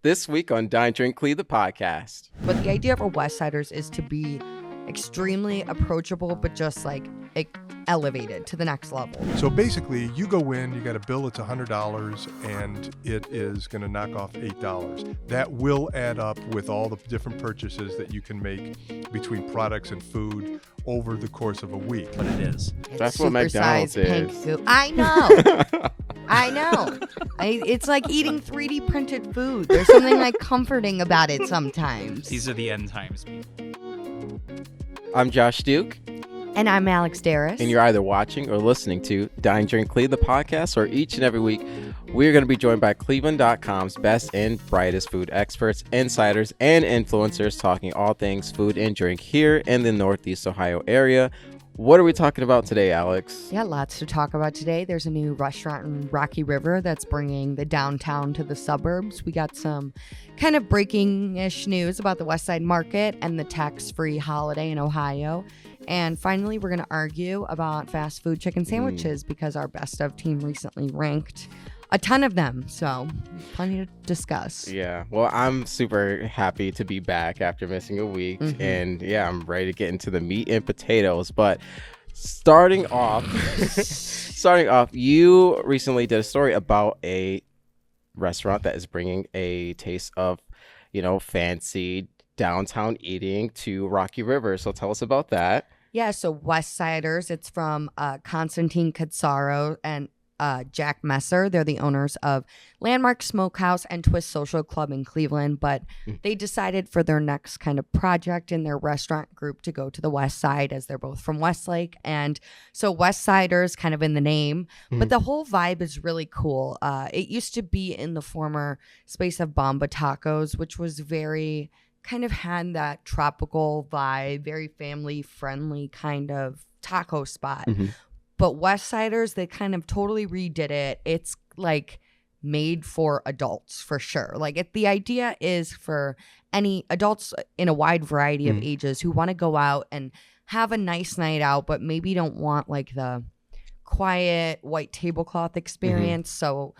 This week on Dine Drink CLE, the podcast. But the idea for Westsiders is to be extremely approachable, but just elevated to the next level. So basically, you go in, you got a bill that's $100, and it is going to knock off $8. That will add up with all the different purchases that you can make between products and food over the course of a week. But it is. That's what McDonald's pink is. food. I know. I know. It's like eating 3D printed food. There's something like comforting about it sometimes. These are the end times. I'm Josh Duke. And I'm Alex Darus. And you're either watching or listening to Dine Drink CLE, the podcast, or each and every week, we're going to be joined by cleveland.com's best and brightest food experts, insiders, and influencers talking all things food and drink here in the Northeast Ohio area. What are we talking about today, Alex? Yeah, lots to talk about today. There's a new restaurant in Rocky River that's bringing the downtown to the suburbs. We got some kind of breaking-ish news about the West Side Market and the tax-free holiday in Ohio. And finally, we're going to argue about fast food chicken sandwiches because our best of team recently ranked a ton of them. So plenty to discuss. Yeah. Well, I'm super happy to be back after missing a week. Mm-hmm. And yeah, I'm ready to get into the meat and potatoes. But starting off, you recently did a story about a restaurant that is bringing a taste of, fancy downtown eating to Rocky River. So tell us about that. Yeah, so Westsiders, it's from Constantine Cazzaro and Jack Messer. They're the owners of Landmark Smokehouse and Twist Social Club in Cleveland, but they decided for their next kind of project in their restaurant group to go to the West Side, as they're both from Westlake. And so Westsiders kind of in the name, but the whole vibe is really cool. It used to be in the former space of Bomba Tacos, which was very kind of had that tropical vibe, very family friendly kind of taco spot. But Westsiders, they kind of totally redid it. It's like made for adults for sure. The idea is for any adults in a wide variety of ages who want to go out and have a nice night out, but maybe don't want like the quiet white tablecloth experience. So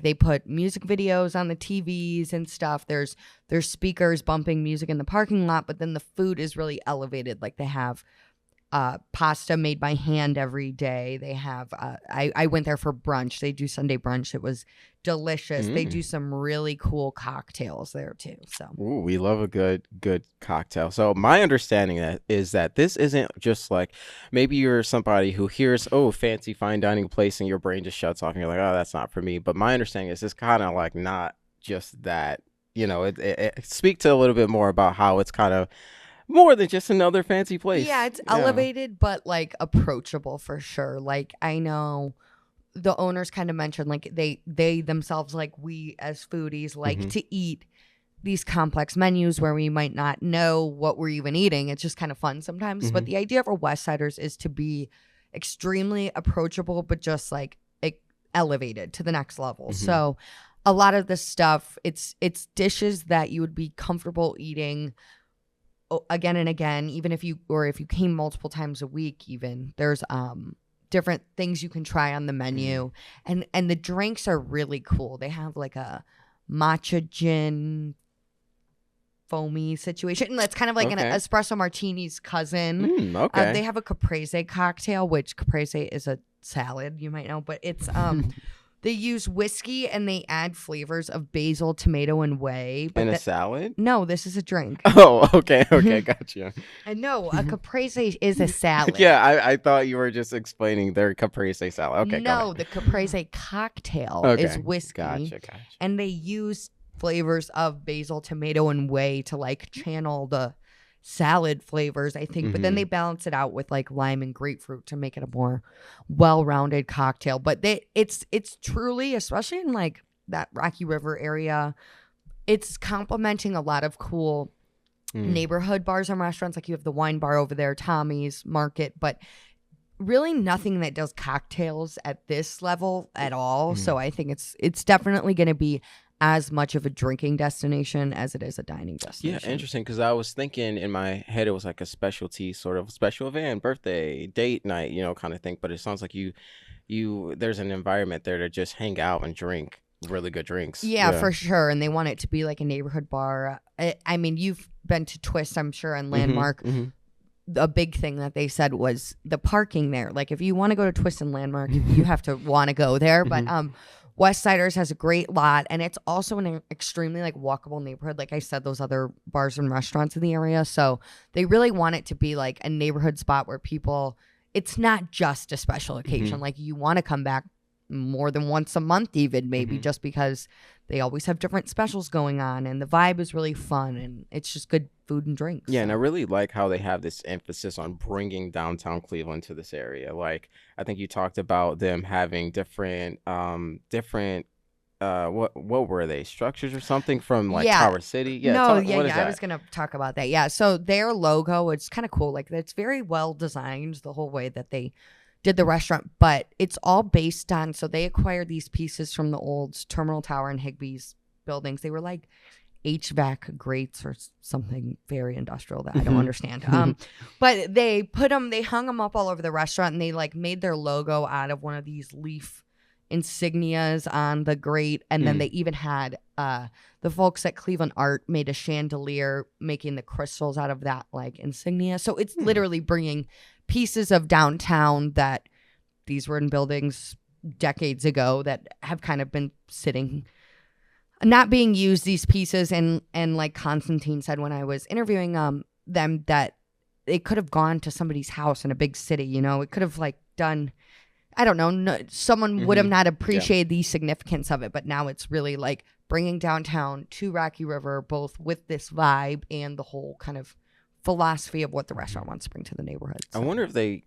they put music videos on the TVs and stuff. There's speakers bumping music in the parking lot, but then the food is really elevated. Like they have pasta made by hand every day. They have I went there for brunch. They do Sunday brunch. It was delicious. They do some really cool cocktails there too. So ooh, we love a good cocktail. So my understanding is that this isn't just like maybe you're somebody who hears fancy fine dining place and your brain just shuts off and you're like, oh, that's not for me. But my understanding is it's kind of like not just that. It speak to a little bit more about how it's kind of more than just another fancy place. Yeah, it's elevated, but approachable for sure. I know the owners kind of mentioned they themselves, we as foodies like to eat these complex menus where we might not know what we're even eating. It's just kind of fun sometimes. But the idea for Westsiders is to be extremely approachable, but just elevated to the next level. So a lot of this stuff, it's dishes that you would be comfortable eating again and again, even if you came multiple times a week. Even there's different things you can try on the menu, and the drinks are really cool. They have a matcha gin foamy situation that's kind of an espresso martini's cousin. They have a caprese cocktail, which caprese is a salad, you might know, but it's they use whiskey and they add flavors of basil, tomato, and whey. But a salad? No, this is a drink. Oh, okay, gotcha. No, a caprese is a salad. Yeah, I thought you were just explaining their caprese salad. Okay, no, the caprese cocktail is whiskey. Gotcha. And they use flavors of basil, tomato, and whey to channel the salad flavors, I think, but then they balance it out with lime and grapefruit to make it a more well-rounded cocktail. But it's truly, especially in that Rocky River area, it's complementing a lot of cool neighborhood bars and restaurants. You have the wine bar over there, Tommy's Market, but really nothing that does cocktails at this level at all. So I think it's definitely going to be as much of a drinking destination as it is a dining destination. Yeah, interesting, because I was thinking in my head it was like a specialty sort of special event, birthday, date night, kind of thing. But it sounds like you there's an environment there to just hang out and drink really good drinks. Yeah, for sure. And they want it to be like a neighborhood bar. I mean, you've been to Twist, I'm sure, and Landmark. A big thing that they said was the parking there. Like, if you want to go to Twist and Landmark, you have to want to go there. But Westsiders has a great lot, and it's also an extremely like walkable neighborhood. Like I said, those other bars and restaurants in the area. So they really want it to be like a neighborhood spot where people, it's not just a special occasion. Like, you want to come back more than once a month, even maybe, just because they always have different specials going on, and the vibe is really fun, and it's just good food and drinks. Yeah, and I really like how they have this emphasis on bringing downtown Cleveland to this area. Like, I think you talked about them having different what were they, structures or something from like Tower City? I was gonna talk about that. Yeah, so their logo, it's kind of cool. Like, it's very well designed, the whole way that they did the restaurant, but it's all based on, so they acquired these pieces from the old Terminal Tower and Higbee's buildings. They were like HVAC grates or something very industrial that I don't understand. But they hung them up all over the restaurant, and they like made their logo out of one of these leaf insignias on the grate. And then they even had the folks at Cleveland Art made a chandelier making the crystals out of that like insignia. So it's literally bringing pieces of downtown that these were in buildings decades ago that have kind of been sitting, not being used, these pieces. And like Constantine said when I was interviewing them, that it could have gone to somebody's house in a big city, you know, it could have like done, I don't know, someone would have not appreciated the significance of it, but now it's really like bringing downtown to Rocky River, both with this vibe and the whole kind of philosophy of what the restaurant wants to bring to the neighborhood. So. I wonder if they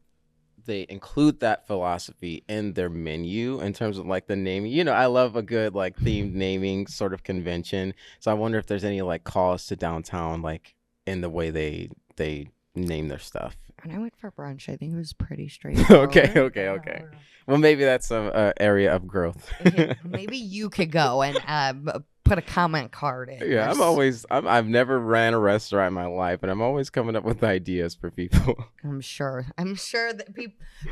include that philosophy in their menu in terms of like the naming. You know, I love a good like themed naming sort of convention. So I wonder if there's any like calls to downtown, like in the way they name their stuff. When I went for brunch, I think it was pretty straightforward. Okay. Well, maybe that's an area of growth. Maybe you could go and put a comment card in. Yeah, I've never ran a restaurant in my life, and I'm always coming up with ideas for people. I'm sure that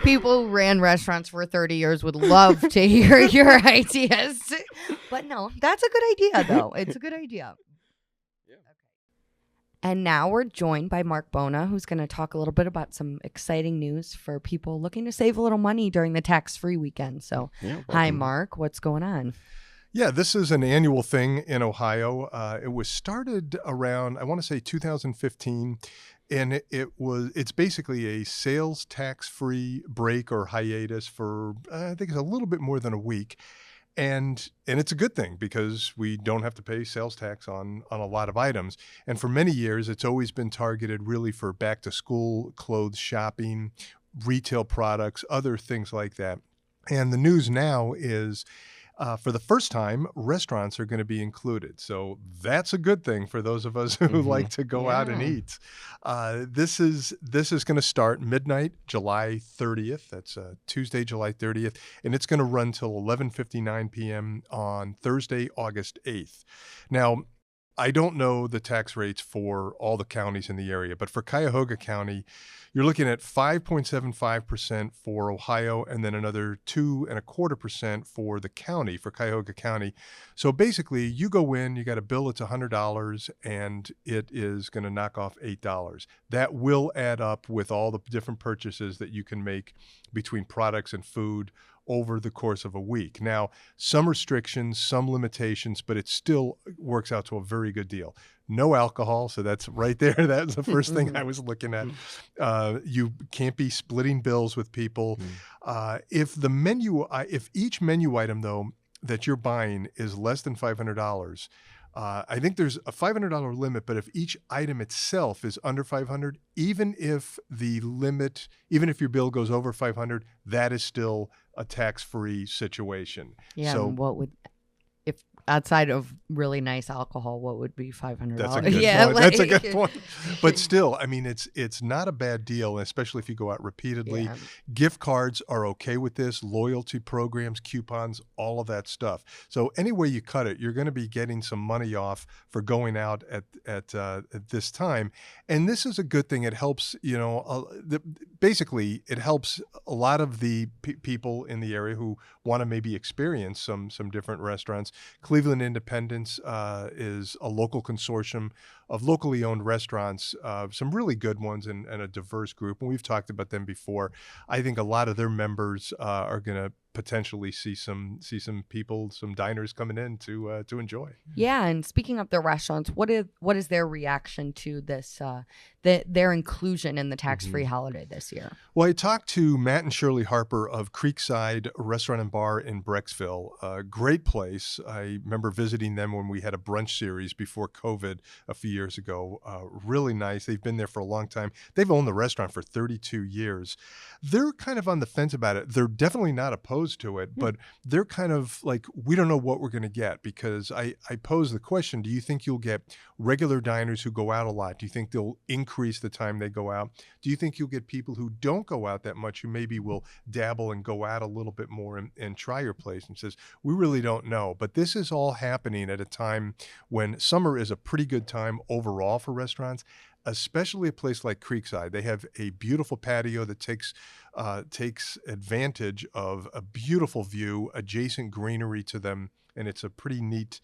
people who ran restaurants for 30 years would love to hear your ideas. But no, that's a good idea, though. It's a good idea. And now we're joined by Marc Bona, who's going to talk a little bit about some exciting news for people looking to save a little money during the tax-free weekend. So, hi, Marc. What's going on? Yeah, this is an annual thing in Ohio. It was started around, I want to say 2015, and it's basically a sales tax-free break or hiatus for, I think it's a little bit more than a week. And it's a good thing because we don't have to pay sales tax on a lot of items. And for many years, it's always been targeted really for back to school, clothes shopping, retail products, other things like that. And the news now is for the first time, restaurants are going to be included. So that's a good thing for those of us who like to go out and eat. This is going to start midnight, July 30th. That's Tuesday, July 30th. And it's going to run till 11:59 p.m. on Thursday, August 8th. Now, I don't know the tax rates for all the counties in the area, but for Cuyahoga County, you're looking at 5.75% for Ohio, and then another 2.25% for the county, for Cuyahoga County. So basically, you go in, you got a bill that's $100, and it is going to knock off $8. That will add up with all the different purchases that you can make between products and food over the course of a week. Now, some restrictions, some limitations, but it still works out to a very good deal. No alcohol, so that's right there. That's the first thing I was looking at. You can't be splitting bills with people. If each menu item, though, that you're buying is less than $500, I think there's a $500 limit, but if each item itself is under $500, even if your bill goes over $500, that is still a tax-free situation. Yeah, so if outside of really nice alcohol, what would be $500? That's a good point. That's a good point. But still, I mean, it's not a bad deal, especially if you go out repeatedly. Yeah. Gift cards are okay with this, loyalty programs, coupons, all of that stuff. So any way you cut it, you're going to be getting some money off for going out at this time. And this is a good thing. It helps, basically, it helps a lot of the people in the area who want to maybe experience some different restaurants. Cleveland Independence is a local consortium of locally owned restaurants, some really good ones and a diverse group. And we've talked about them before. I think a lot of their members are going to potentially see some people, some diners coming in to enjoy. Yeah, and speaking of the restaurants, what is their reaction to this their inclusion in the tax-free holiday this year? Well, I talked to Matt and Shirley Harper of Creekside Restaurant and Bar in Brecksville. A great place. I remember visiting them when we had a brunch series before COVID a few years ago. Really nice. They've been there for a long time. They've owned the restaurant for 32 years. They're kind of on the fence about it. They're definitely not opposed to it, but they're kind of like, we don't know what we're going to get, because I posed the question, do you think you'll get regular diners who go out a lot? Do you think they'll increase the time they go out? Do you think you'll get people who don't go out that much, who maybe will dabble and go out a little bit more and try your place? And says, we really don't know. But this is all happening at a time when summer is a pretty good time overall for restaurants, especially a place like Creekside. They have a beautiful patio that takes advantage of a beautiful view, adjacent greenery to them, and it's a pretty neat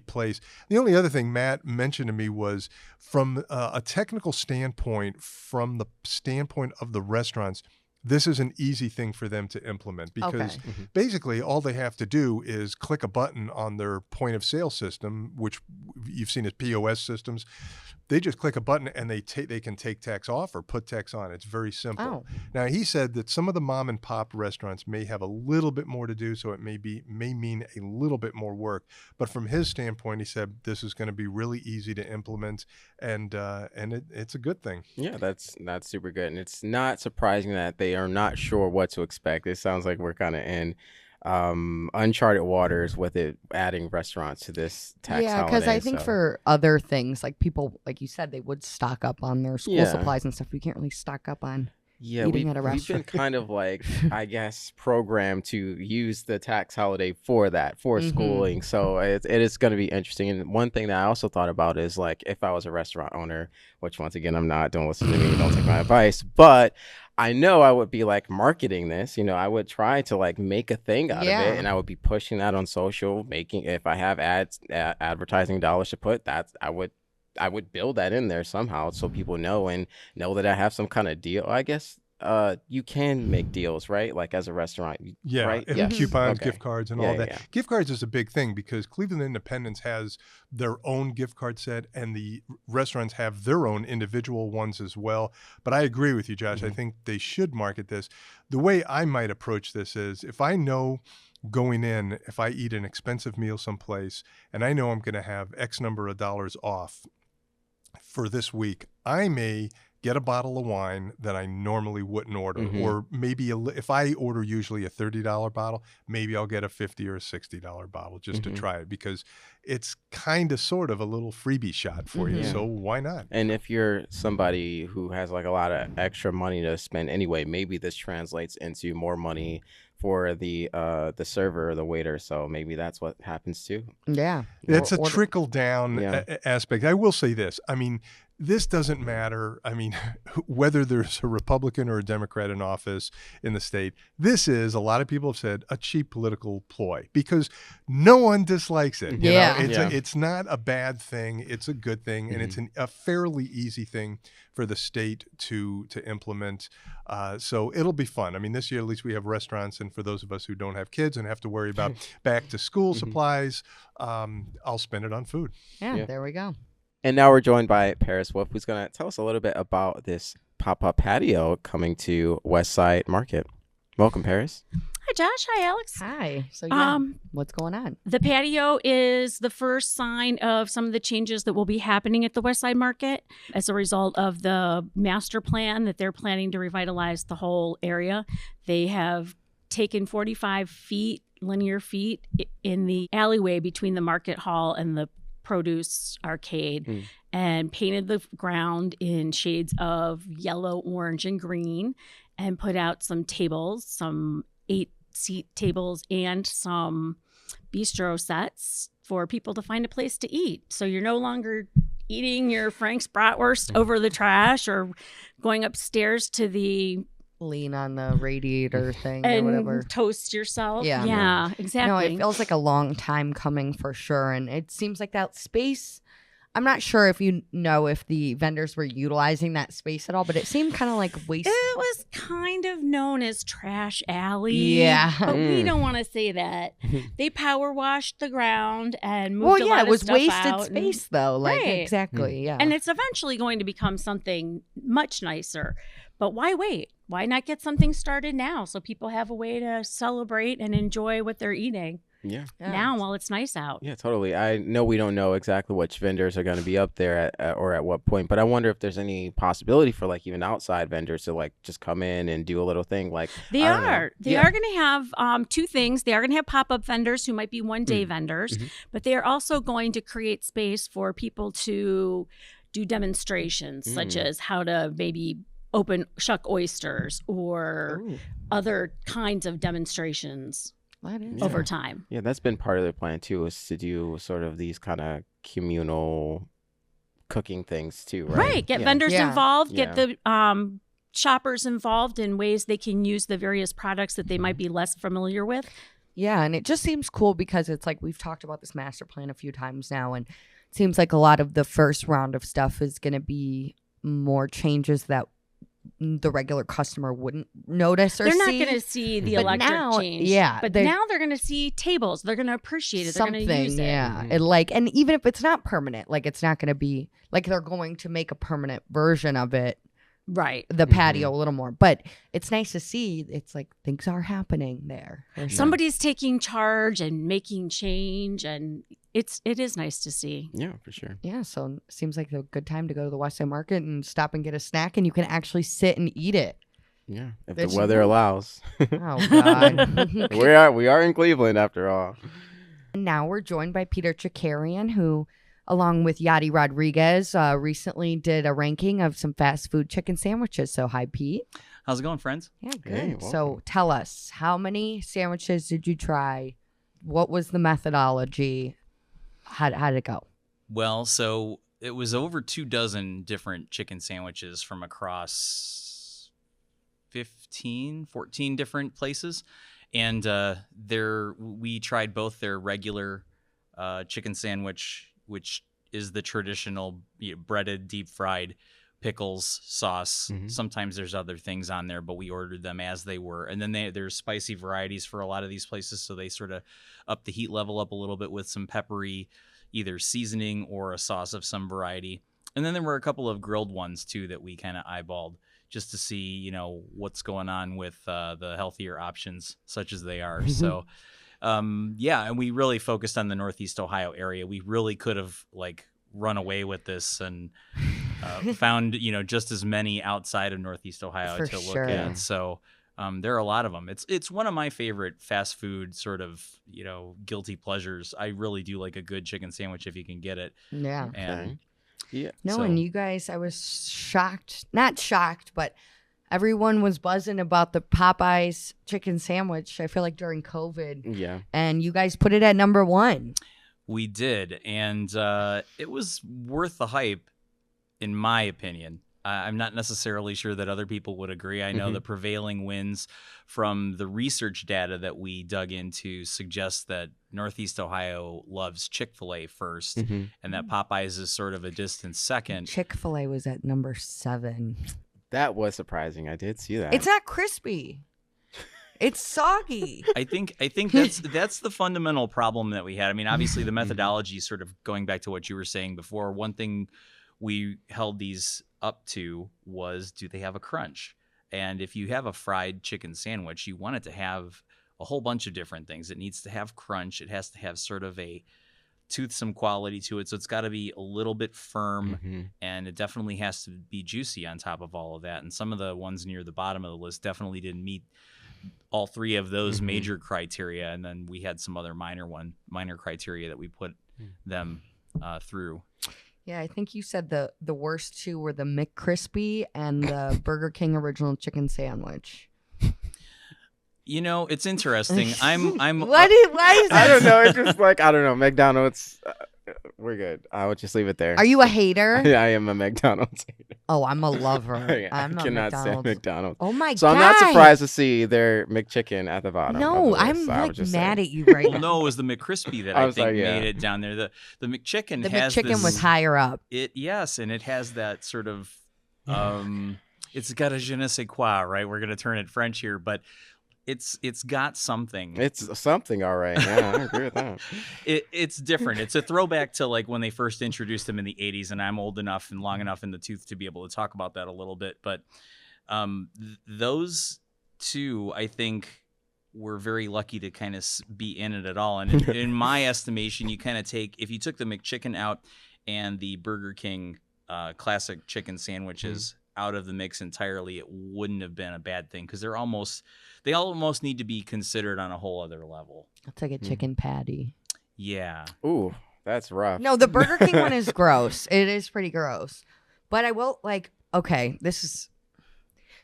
place. The only other thing Matt mentioned to me was, from a technical standpoint, from the standpoint of the restaurants, this is an easy thing for them to implement, because basically all they have to do is click a button on their point of sale system, which you've seen as POS systems. They just click a button and they can take tax off or put tax on. It's very simple. Oh. Now, he said that some of the mom and pop restaurants may have a little bit more to do, so it may mean a little bit more work. But from his standpoint, he said this is going to be really easy to implement, and it's a good thing. Yeah, that's super good, and it's not surprising that they are not sure what to expect. It sounds like we're kind of in uncharted waters with it adding restaurants to this tax holiday. Because I think for other things, like people, like you said, they would stock up on their school supplies and stuff. We can't really stock up on eating at a restaurant. We've been kind of like, I guess, programmed to use the tax holiday for schooling. So it is going to be interesting. And one thing that I also thought about is, like, if I was a restaurant owner, which once again I'm not, don't listen to me, don't take my advice, but I know I would be like marketing this, I would try to like make a thing out of it, and I would be pushing that on social, if I have advertising dollars to put, I would build that in there somehow so people know that I have some kind of deal. I guess you can make deals, right? Like as a restaurant. Right? And coupons, gift cards, and all that. Yeah. Gift cards is a big thing because Cleveland Independence has their own gift card set, and the restaurants have their own individual ones as well. But I agree with you, Josh. I think they should market this. The way I might approach this is, if I know going in, if I eat an expensive meal someplace and I know I'm going to have X number of dollars off for this week, I may get a bottle of wine that I normally wouldn't order, or maybe if I order usually a $30 bottle, maybe I'll get a $50 or a $60 bottle just to try it, because it's kind of sort of a little freebie shot for you. So why not? And if you're somebody who has like a lot of extra money to spend anyway, maybe this translates into more money for the server or the waiter. So maybe that's what happens too. Yeah. It's a trickle down aspect. I will say this. I mean, this doesn't matter. I mean, whether there's a Republican or a Democrat in office in the state, this is, a lot of people have said, a cheap political ploy, because no one dislikes it. You know? It's not a bad thing. It's a good thing. And it's a fairly easy thing for the state to implement. So it'll be fun. I mean, this year, at least we have restaurants. And for those of us who don't have kids and have to worry about back to school supplies, I'll spend it on food. Yeah, there we go. And now we're joined by Paris Wolfe, who's going to tell us a little bit about this pop-up patio coming to Westside Market. Welcome, Paris. Hi, Josh. Hi, Alex. Hi. So, what's going on? The patio is the first sign of some of the changes that will be happening at the Westside Market as a result of the master plan that they're planning to revitalize the whole area. They have taken 45 linear feet in the alleyway between the market hall and the produce arcade and painted the ground in shades of yellow, orange, and green, and put out some tables, some 8-seat tables and some bistro sets for people to find a place to eat. So you're no longer eating your Frank's bratwurst over the trash or going upstairs to the lean on the radiator thing or and whatever. toast yourself. Yeah. Yeah, No, exactly. it feels like a long time coming for sure. And it seems like that space, I'm not sure if you know if the vendors were utilizing that space at all, but it seemed kind of like waste. It was kind of known as Trash Alley. Yeah. But we Mm. don't want to say that. They power washed the ground and moved Well, a yeah, lot it of was stuff wasted out and- space though. Like, Right. exactly. Yeah. And it's eventually going to become something much nicer. But why wait? Why not get something started now so people have a way to celebrate and enjoy what they're eating Yeah. now while it's nice out? Yeah, totally. I know we don't know exactly which vendors are going to be up there or at what point, but I wonder if there's any possibility for like even outside vendors to like just come in and do a little thing. Like They I don't know. are. They Yeah. are going to have two things. They are going to have pop-up vendors who might be one-day vendors, but they are also going to create space for people to do demonstrations, such as how to maybe shuck oysters or Ooh, other kinds of demonstrations that is Yeah. over time. Yeah, that's been part of their plan too, is to do sort of these kind of communal cooking things too, right? Right. Get Yeah. vendors Yeah. involved, get the shoppers involved in ways they can use the various products that they might be less familiar with. Yeah, and it just seems cool because it's like we've talked about this master plan a few times now, and it seems like a lot of the first round of stuff is going to be more changes that the regular customer wouldn't notice or They're not see. going to see the But electric now- change. yeah, But they- now they're going to see tables. They're going to appreciate it. They're going to use it. Yeah. Mhm. It like, and even if it's not permanent, like it's not going to be like they're going to make a permanent version of it, Right. the patio a little more. But it's nice to see. It's like things are happening there. for sure. Somebody's taking charge and making change, and it is nice to see. Yeah, for sure. Yeah, so it seems like a good time to go to the Westside Market and stop and get a snack, and you can actually sit and eat it. Yeah, if That the you weather know. allows. Oh God! we are in Cleveland after all. And now we're joined by Peter Chakerian, who, along with Yadi Rodriguez, recently did a ranking of some fast food chicken sandwiches. So hi, Pete. How's it going, friends? Yeah, good. Hey, So welcome. tell us, how many sandwiches did you try? What was the methodology? How did it go? Well, so it was over 24 different chicken sandwiches from across 14 different places. And we tried both their regular chicken sandwich, which is the traditional breaded, deep fried pickles, sauce. Mhm. Sometimes there's other things on there, but we ordered them as they were. And then there's spicy varieties for a lot of these places, so they sort of up the heat level up a little bit with some peppery, either seasoning or a sauce of some variety. And then there were a couple of grilled ones too that we kind of eyeballed just to see, what's going on with the healthier options, such as they are. So, and we really focused on the Northeast Ohio area. We really could have run away with this and found just as many outside of Northeast Ohio For to look sure. at. So there are a lot of them. It's one of my favorite fast food sort of guilty pleasures. I really do like a good chicken sandwich if you can get it. Yeah. And Yeah. No, So- and you guys, I was shocked. Not shocked, but everyone was buzzing about the Popeyes chicken sandwich, I feel like during COVID. Yeah. And you guys put it at number 1. we did, and it was worth the hype, in my opinion. I'm not necessarily sure that other people would agree. I know Mhm. the prevailing winds from the research data that we dug into suggest that Northeast Ohio loves Chick-fil-A first, Mhm. and that Popeyes is sort of a distant second. Chick-fil-A was at number 7. That was surprising. I did see that. It's not crispy. It's soggy. I think that's the fundamental problem that we had. I mean, obviously the methodology, sort of going back to what you were saying before, one thing we held these up to was, do they have a crunch? And if you have a fried chicken sandwich, you want it to have a whole bunch of different things. It needs to have crunch. It has to have sort of a toothsome quality to it. So it's got to be a little bit firm, Mhm. and it definitely has to be juicy on top of all of that. And some of the ones near the bottom of the list definitely didn't meet all three of those Mhm. major criteria. And then we had some other minor criteria that we put them through. Yeah, I think you said the worst two were the McCrispy and the Burger King original chicken sandwich. It's interesting. I'm Why is I that? don't know. It's just like, I don't know. McDonald's, We're good. I would just leave it there. Are you a hater? I am a McDonald's hater. Oh, I'm a lover. I I'm a cannot stand McDonald's. McDonald's. Oh my god. So I'm not surprised to see their McChicken at the bottom. of No, the list. I'm I would like just mad say. at you right Well, now. no, it was the McCrispy that I'm I think sorry, yeah. made it down there. The McChicken The has McChicken this, was higher up. Yes, and it has that sort of it's got a je ne sais quoi, right? We're gonna turn it French here, but it's got something. It's something, all right. Yeah, I agree with that. It's different. It's a throwback to like when they first introduced them in the 80s, and I'm old enough and long enough in the tooth to be able to talk about that a little bit. But those two, I think, were very lucky to kind of be in it at all. And in my estimation, you kind of if you took the McChicken out and the Burger King classic chicken sandwiches out of the mix entirely, it wouldn't have been a bad thing because they almost need to be considered on a whole other level. I'll take a chicken patty. Yeah. Ooh, that's rough. No, the Burger King one is gross. It is pretty gross. But I will okay, this is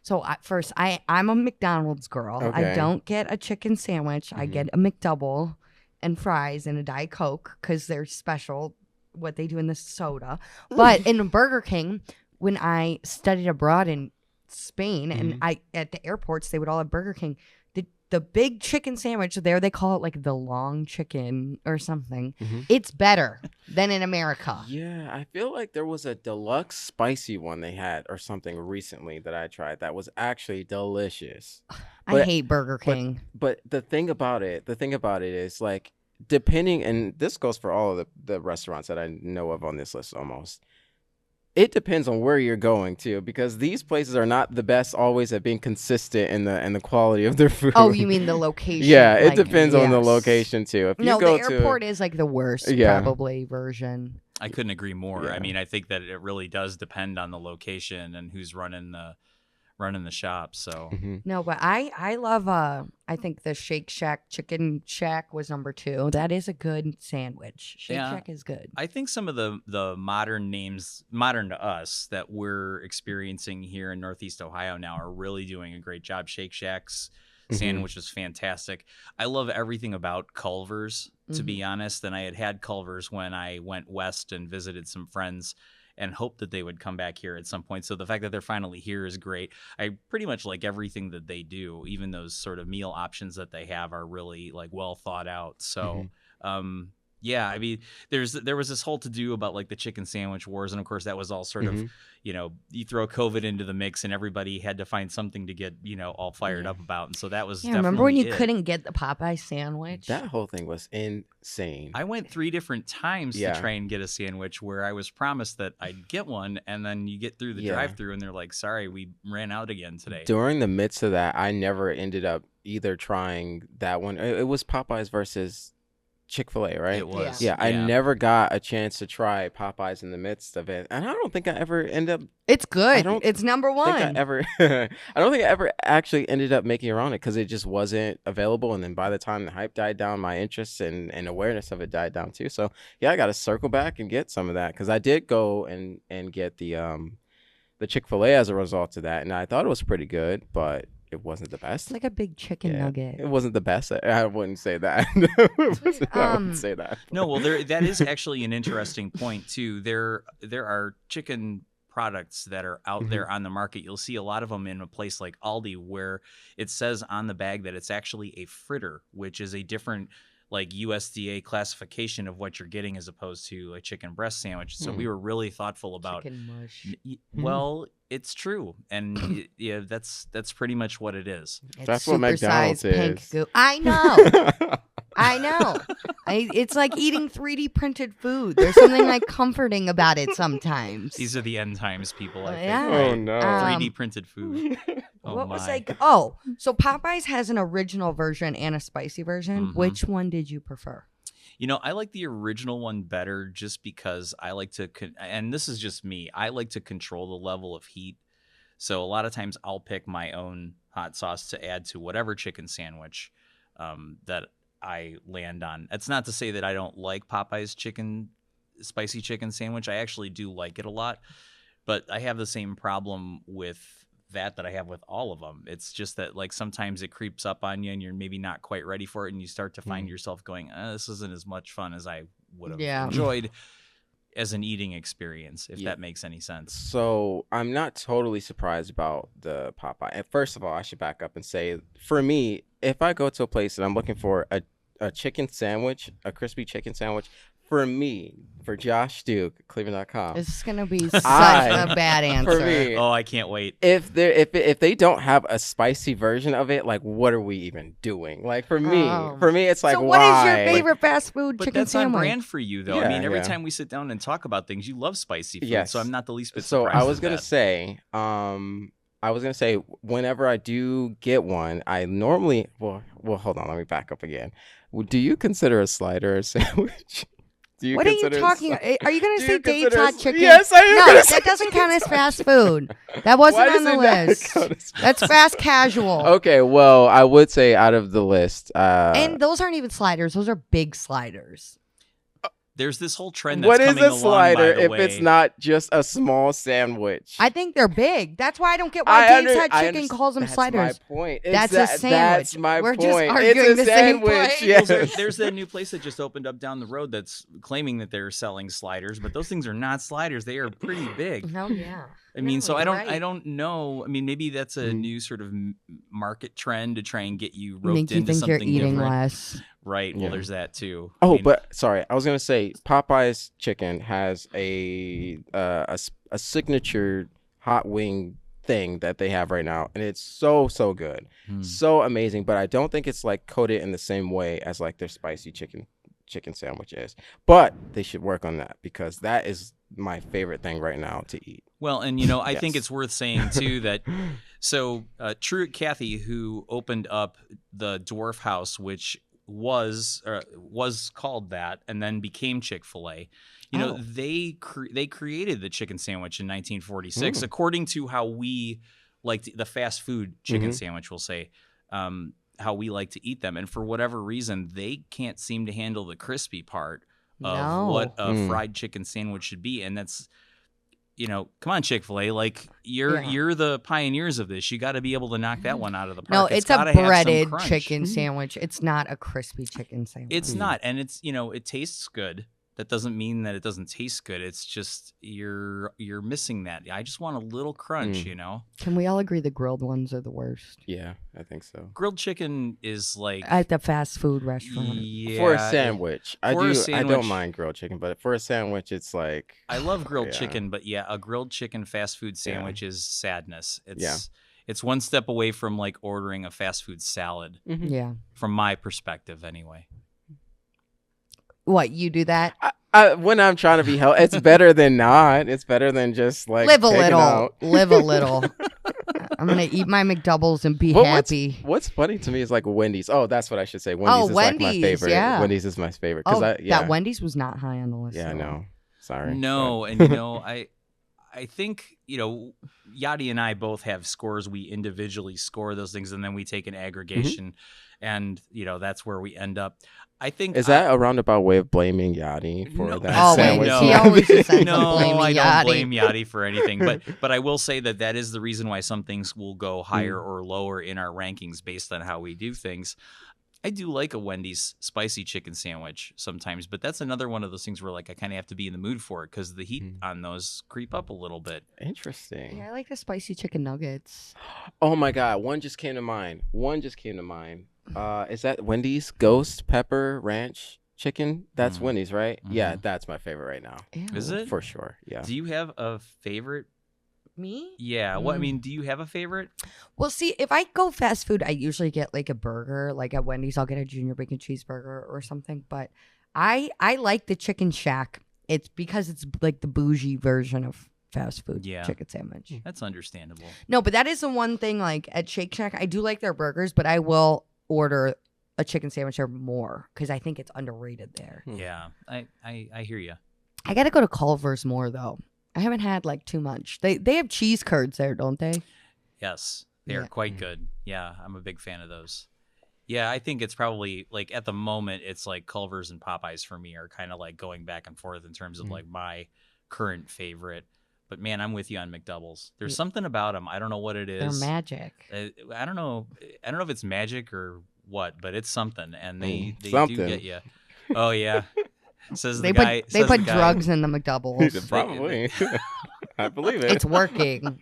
so first I'm a McDonald's girl. Okay. I don't get a chicken sandwich. I get a McDouble and fries and a Diet Coke because they're special what they do in the soda. But in Burger King, when I studied abroad in Spain and at the airports, they would all have Burger King. The big chicken sandwich there, they call it like the long chicken or something. It's better than in America. Yeah, I feel like there was a deluxe spicy one they had or something recently that I tried that was actually delicious. I hate Burger King. But the thing about it is like depending, and this goes for all of the restaurants that I know of on this list almost. It depends on where you're going to, because these places are not the best always at being consistent in the quality of their food. Oh, you mean the location? Yeah, it like, depends on the yes. location too. If No, you go the airport is like the worst, probably version. I couldn't agree more. Yeah. I mean, I think that it really does depend on the location and who's running the shop. So No, but I love I think the Shake Shack Chicken Shack was number 2. That is a good sandwich. Shake Shack is good. I think some of the modern names, modern to us, that we're experiencing here in Northeast Ohio now are really doing a great job. Shake Shack's sandwich is fantastic. I love everything about Culver's, to be honest. And I had Culver's when I went west and visited some friends and hoped that they would come back here at some point. So the fact that they're finally here is great. I pretty much like everything that they do. Even those sort of meal options that they have are really like well thought out. So, yeah, I mean, there was this whole to-do about like the chicken sandwich wars. And of course that was all sort of, you throw COVID into the mix and everybody had to find something to get, all fired up about. And so that was definitely remember when you it. couldn't get the Popeye sandwich? That whole thing was insane. I went 3 different times to try and get a sandwich where I was promised that I'd get one, and then you get through the drive-thru and they're like, "Sorry, we ran out again today." During the midst of that, I never ended up either trying that one. It was Popeyes versus Chick-fil-A, right? It was. Yeah, I never got a chance to try Popeyes in the midst of it, and I don't think I ever end up. It's good. don't It's number 1. I don't think I ever actually ended up making it on it because it just wasn't available. And then by the time the hype died down, my interest and awareness of it died down too. So yeah, I got to circle back and get some of that because I did go and get the Chick-fil-A as a result of that, and I thought it was pretty good, but it wasn't the best. It's like a big chicken nugget. It wasn't the best. I wouldn't say that. I wouldn't say that. No, well, that is actually an interesting point too. There are chicken products that are out there on the market. You'll see a lot of them in a place like Aldi where it says on the bag that it's actually a fritter, which is a different like USDA classification of what you're getting as opposed to a chicken breast sandwich. So we were really thoughtful about Chicken mush. Well, it's true, and yeah, that's pretty much what it is. It's That's what McDonald's supersized pink is. goo. I know. I know. It's like eating 3D printed food. There's something like comforting about it sometimes. These are the end times, people. I think. Yeah. Right? Oh, no. 3D printed food. Oh, what was my. like? So Popeyes has an original version and a spicy version. Which one did you prefer? I like the original one better just because I like to, and this is just me, I like to control the level of heat. So a lot of times I'll pick my own hot sauce to add to whatever chicken sandwich that I land on. It's not to say that I don't like Popeye's spicy chicken sandwich. I actually do like it a lot, but I have the same problem with that I have with all of them. It's just that like sometimes it creeps up on you and you're maybe not quite ready for it, and you start to find yourself going, this isn't as much fun as I would have Yeah. enjoyed as an eating experience, if Yeah. that makes any sense. So I'm not totally surprised about the Popeye. And first of all, I should back up and say, for me, if I go to a place and I'm looking for a chicken sandwich, a crispy chicken sandwich, for me, for Josh Duke, cleveland.com, This is gonna be such I- a bad answer. for me, Oh, I can't wait. if they don't have a spicy version of it, like what are we even doing? Like for me, it's like so what is your why? favorite fast food But chicken that's on sandwich? brand for you, though. I Yeah, mean, every yeah. time we sit down and talk about things, you love spicy food, Yes. so I'm not the least bit So surprised. I was at gonna that. say, whenever I do get one, I normally well, hold on, let me back up again. Do you consider a slider a sandwich? Do you What are you consider a talking? sli- Are you going Do to say you consider daytime a- chicken? Yes, I am No, gonna say that doesn't count as chicken fast food. That wasn't Why on does the it not list. count as That's fast casual. Okay, well, I would say out of the list, And those aren't even sliders. Those are big sliders. There's this whole trend that's what is coming a along, slider by the if way. it's not just a small sandwich? I think they're big. That's why I don't get why Dave's Hot Chicken understand- calls them that's sliders. My point. That's a That's sandwich. my We're point. just arguing it's a the same sandwich. point. Yes. There's that new place that just opened up down the road that's claiming that they're selling sliders, but those things are not sliders. They are pretty big. Oh yeah. I mean, No, so I you're don't right. know. I mean, maybe that's a new sort of market trend to try and get you roped Make you into think you're something eating different. less. Right. Well, Yeah. there's that too. Oh, I mean, but sorry, I was gonna say Popeye's chicken has a signature hot wing thing that they have right now, and it's so good, so amazing. But I don't think it's like coated in the same way as like their spicy chicken sandwich is. But they should work on that because that is my favorite thing right now to eat. Well, and I think Yes. it's worth saying too that Truett Cathy, who opened up the Dwarf House, which was called that and then became Chick-fil-A. They created the chicken sandwich in 1946, according to how we liked the fast food chicken sandwich. We'll say how we like to eat them, and for whatever reason, they can't seem to handle the crispy part of what a fried chicken sandwich should be, and that's. Come on, Chick-fil-A. Like you're the pioneers of this. You got to be able to knock that one out of the park. No, it's a gotta have some breaded crunch. chicken sandwich. It's not a crispy chicken sandwich. It's not, and it's it tastes good. That doesn't mean that it doesn't taste good. It's just you're missing that. I just want a little crunch. Can we all agree the grilled ones are the worst? Yeah, I think so. Grilled chicken is like At the fast food restaurant. yeah, For a sandwich, I for a I sandwich- don't mind grilled chicken, but for a sandwich, it's like I love grilled Yeah. chicken, but yeah, a grilled chicken fast food sandwich is sadness. It's Yeah. it's one step away from like ordering a fast food salad, Yeah. from my perspective, anyway. What, you do that? when I'm trying to be healthy, it's better than not. It's better than just like Live a taking little. out. Live a little. I'm going to eat my McDoubles and be But happy. What's funny to me is like Wendy's. Oh, that's what I should say. Wendy's is like my Wendy's, favorite. yeah. Wendy's is my favorite. Oh, Yeah. that Wendy's was not high on the list. Yeah, I though. know. Sorry. No, and I think Yadi and I both have scores. We individually score those things, and then we take an aggregation, and that's where we end up. I think Is that a roundabout way of blaming Yadi for No. that Always. sandwich? No. He always just ends no, up blaming I don't Yachty. blame Yachty for anything, but I will say that is the reason why some things will go higher or lower in our rankings based on how we do things. I do like a Wendy's spicy chicken sandwich sometimes, but that's another one of those things where like I kind of have to be in the mood for it because the heat on those creep up a little bit. Interesting. Yeah, I like the spicy chicken nuggets. Oh my God, one just came to mind. Is that Wendy's Ghost Pepper Ranch Chicken? That's Wendy's, right? Yeah, that's my favorite right now. Ew. Is it? For sure. Yeah. Do you have a favorite? Me? Yeah. What I mean, do you have a favorite? Well, see, if I go fast food, I usually get like a burger. Like at Wendy's, I'll get a junior bacon cheeseburger or something. But I like the Chicken Shack. It's because it's like the bougie version of fast food chicken sandwich. That's understandable. No, but that is the one thing. Like at Shake Shack, I do like their burgers, but I will order a chicken sandwich or more because I think it's underrated there. Yeah, I hear you. I got to go to Culver's more though. I haven't had like too much. They have cheese curds there, don't they? Yes, they are Yeah. quite good. Yeah, I'm a big fan of those. Yeah, I think it's probably like at the moment it's like Culver's and Popeyes for me are kind of like going back and forth in terms of like my current favorite. But man, I'm with you on McDoubles. There's something about them. I don't know what it is. They're magic. I don't know if it's magic or what, but it's something, and they do something. get you. Oh yeah. Says They the guy. put says the guy- drugs in the McDoubles. Probably. I believe it. It's working.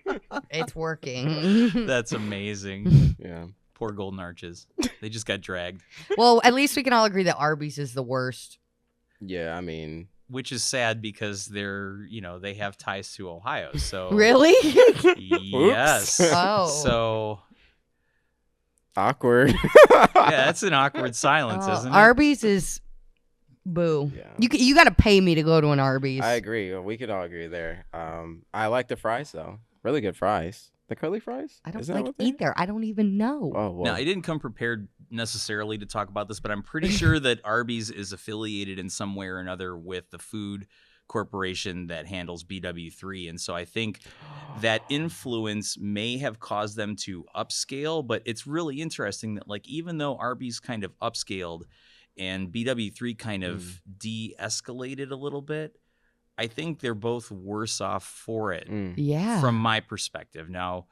It's working. That's amazing. Yeah. Poor Golden Arches. They just got dragged, Well, at least we can all agree that Arby's is the worst. Yeah, I mean, which is sad because they have ties to Ohio. So Really? yes. Oh. So awkward. yeah, that's an awkward silence, isn't it? Arby's is boo. Yeah. You got to pay me to go to an Arby's. I agree. We could all agree there. I like the fries though. Really good fries. The curly fries. I don't Isn't that like what they- either. I don't even know. Oh well. Now, I didn't come prepared necessarily to talk about this, but I'm pretty sure that Arby's is affiliated in some way or another with the food corporation that handles BW3. And so I think that influence may have caused them to upscale, but it's really interesting that like even though Arby's kind of upscaled and BW3 kind of de-escalated a little bit, I think they're both worse off for it. Yeah. From my perspective. Now,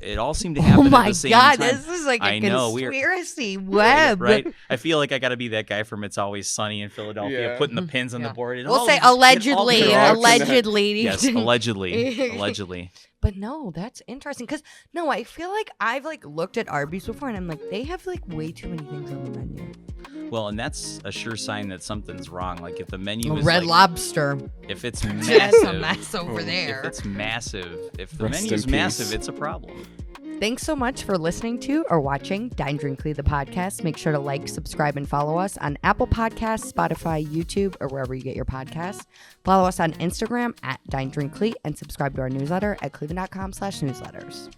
it all seemed to happen Oh my at the same God, time. this is like a I know, we're- conspiracy web. Right? I feel like I got to be that guy from It's Always Sunny in Philadelphia, Yeah. putting the pins on the Yeah. board. And We'll all say these- it all allegedly. connects. all Allegedly. Yes, allegedly. Allegedly. But no, that's interesting because I feel like I've like looked at Arby's before and I'm like they have like way too many things on the menu. Well, and that's a sure sign that something's wrong. Like if the menu is Red like, Lobster. if it's That's a massive, mess over if there. it's massive, if the Rest menu's in massive, peace. it's a problem. Thanks so much for listening to or watching Dine Drink CLE the podcast. Make sure to like, subscribe, and follow us on Apple Podcasts, Spotify, YouTube, or wherever you get your podcasts. Follow us on Instagram at Dine Drink CLE and subscribe to our newsletter at cleveland.com/newsletters.